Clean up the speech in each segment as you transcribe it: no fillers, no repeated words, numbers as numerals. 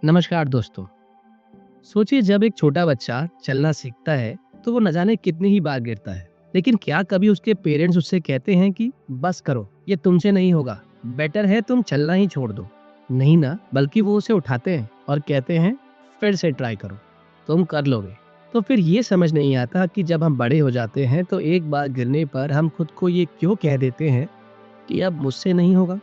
नमस्कार दोस्तों। सोचिए जब एक छोटा बच्चा चलना सीखता है तो वो न जाने कितनी ही बार गिरता है, लेकिन क्या कभी उसके पेरेंट्स उससे कहते हैं कि बस करो, ये तुमसे नहीं होगा, बेटर है तुम चलना ही छोड़ दो। नहीं ना, बल्कि वो उसे उठाते हैं और कहते हैं फिर से ट्राई करो, तुम कर लोगे। तो फिर ये समझ नहीं आता कि जब हम बड़े हो जाते हैं तो एक बार गिरने पर हम खुद को ये क्यों कह देते हैं कि अब मुझसे नहीं होगा।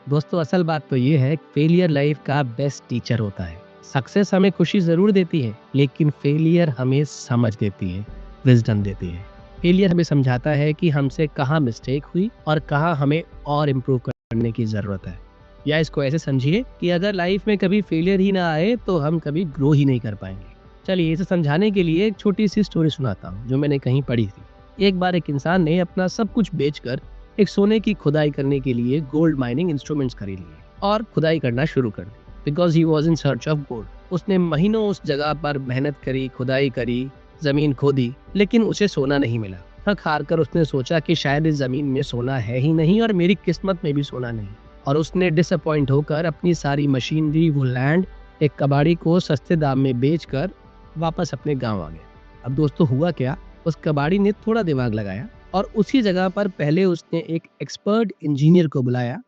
दोस्तों, असल बात तो ये है, फेलियर लाइफ का बेस्ट टीचर होता है। सक्सेस हमें खुशी जरूर देती है, लेकिन फेलियर हमें समझ देती है, विजडम देती है। फेलियर हमें समझाता है कि हमसे कहाँ मिस्टेक हुई और कहाँ हमें और इम्प्रूव करने की जरूरत है। या इसको ऐसे समझिए कि अगर लाइफ में कभी फेलियर ही ना आए तो हम कभी ग्रो ही नहीं कर पाएंगे। चलिए, इसे समझाने के लिए एक छोटी सी स्टोरी सुनाता हूँ जो मैंने कहीं पढ़ी थी। एक बार एक इंसान ने अपना सब कुछ बेचकर एक सोने की खुदाई करने के लिए गोल्ड माइनिंग इंस्ट्रूमेंट्स खरीद लिए और खुदाई करना शुरू कर दी। Because he was in search of gold. उसने महीनों उस जगह पर मेहनत करी, खुदाई करी, जमीन खोदी, लेकिन उसे सोना नहीं मिला। थक हार कर उसने सोचा कि शायद इस जमीन में सोना है ही नहीं और मेरी किस्मत में भी सोना नहीं। और उसने डिसअपॉइंट होकर अपनी सारी मशीनरी, वो लैंड, एक कबाड़ी को सस्ते दाम में बेचकर वापस अपने गांव आ गया। अब दोस्तों, हुआ क्या, उस कबाड़ी ने थोड़ा दिमाग लगाया और उसी जगह पर पहले उसने एक एक्सपर्ट इंजीनियर को बुलाया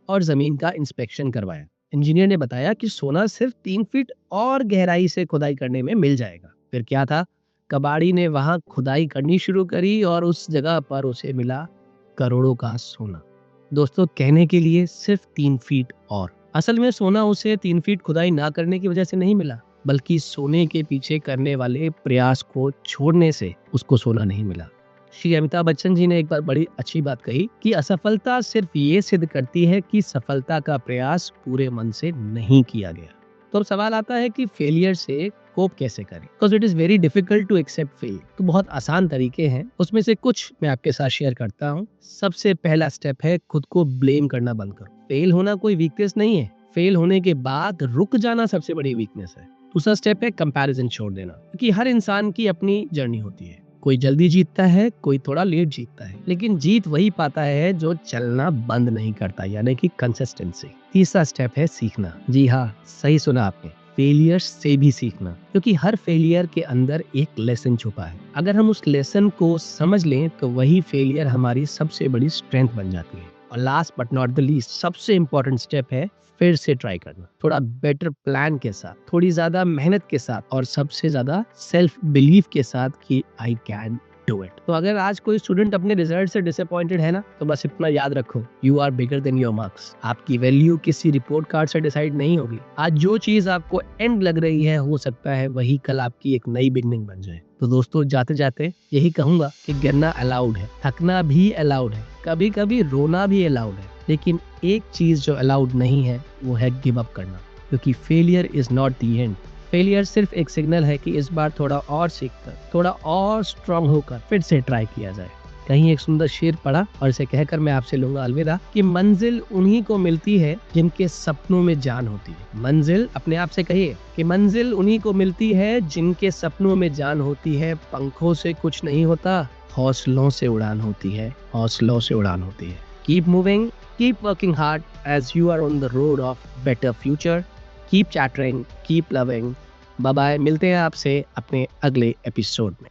और जमीन का इंस्पेक्शन करवाया। इंजीनियर ने बताया कि सोना सिर्फ 3 फीट और गहराई से खुदाई करने में मिल जाएगा। फिर क्या था, कबाड़ी ने वहां खुदाई करनी शुरू करी और उस जगह पर उसे मिला करोड़ों का सोना। दोस्तों, कहने के लिए सिर्फ 3 फीट और, असल में सोना उसे 3 फीट खुदाई ना करने की वजह से नहीं मिला, बल्कि सोने के पीछे करने वाले प्रयास को छोड़ने से उसको सोना नहीं मिला। श्री अमिताभ बच्चन जी ने एक बार बड़ी अच्छी बात कही कि असफलता सिर्फ ये सिद्ध करती है कि सफलता का प्रयास पूरे मन से नहीं किया गया। तो अब सवाल आता है कि फेलियर से कोप कैसे करें, because it is very difficult to accept fail. तो बहुत आसान तरीके हैं, उसमें से कुछ मैं आपके साथ शेयर करता हूँ। सबसे पहला स्टेप है खुद को ब्लेम करना बंद करो। फेल होना कोई वीकनेस नहीं है, फेल होने के बाद रुक जाना सबसे बड़ी वीकनेस है। दूसरा स्टेप है कंपैरिजन छोड़ देना, क्योंकि हर इंसान की अपनी जर्नी होती है। कोई जल्दी जीतता है, कोई थोड़ा लेट जीतता है, लेकिन जीत वही पाता है जो चलना बंद नहीं करता, यानी कि कंसिस्टेंसी। तीसरा स्टेप है सीखना। जी हाँ, सही सुना आपने, फेलियर से भी सीखना, क्योंकि हर फेलियर के अंदर एक लेसन छुपा है। अगर हम उस लेसन को समझ लें तो वही फेलियर हमारी सबसे बड़ी स्ट्रेंथ बन जाती है। और last but not the least, सबसे इंपॉर्टेंट स्टेप है फिर से ट्राई करना, थोड़ा बेटर प्लान के साथ, थोड़ी ज्यादा मेहनत के साथ और सबसे ज्यादा सेल्फ बिलीफ के साथ कि आई कैन डू इट। तो अगर आज कोई स्टूडेंट अपने रिजल्ट से डिसअपॉइंटेड है ना, तो बस इतना याद रखो, you are bigger than your marks. आपकी वैल्यू किसी रिपोर्ट कार्ड से डिसाइड नहीं होगी। आज जो चीज आपको एंड लग रही है, हो सकता है वही कल आपकी एक नई बिगनिंग बन जाए। तो दोस्तों, जाते जाते यही कहूंगा कि गिरना अलाउड है, थकना भी अलाउड है, कभी कभी रोना भी अलाउड है, लेकिन एक चीज जो अलाउड नहीं है वो है गिव अप करना। क्योंकि failure is not the end. Failure सिर्फ एक सिग्नल है कि इस बार थोड़ा और सीखकर, थोड़ा और स्ट्रांग होकर फिर से ट्राई किया जाए। कहीं एक सुंदर शेर पढ़ा और इसे कहकर मैं आपसे लूंगा अलविदा कि मंजिल उन्हीं को मिलती है जिनके सपनों में जान होती है। मंजिल, अपने आप से कहिए कि मंजिल उन्हीं को मिलती है जिनके सपनों में जान होती है। पंखों से कुछ नहीं होता, हौसलों से उड़ान होती है, हौसलों से उड़ान होती है। Keep moving, keep working hard as you are on the road of better future. Keep chattering, keep loving. Bye bye. मिलते हैं आपसे अपने अगले एपिसोड में।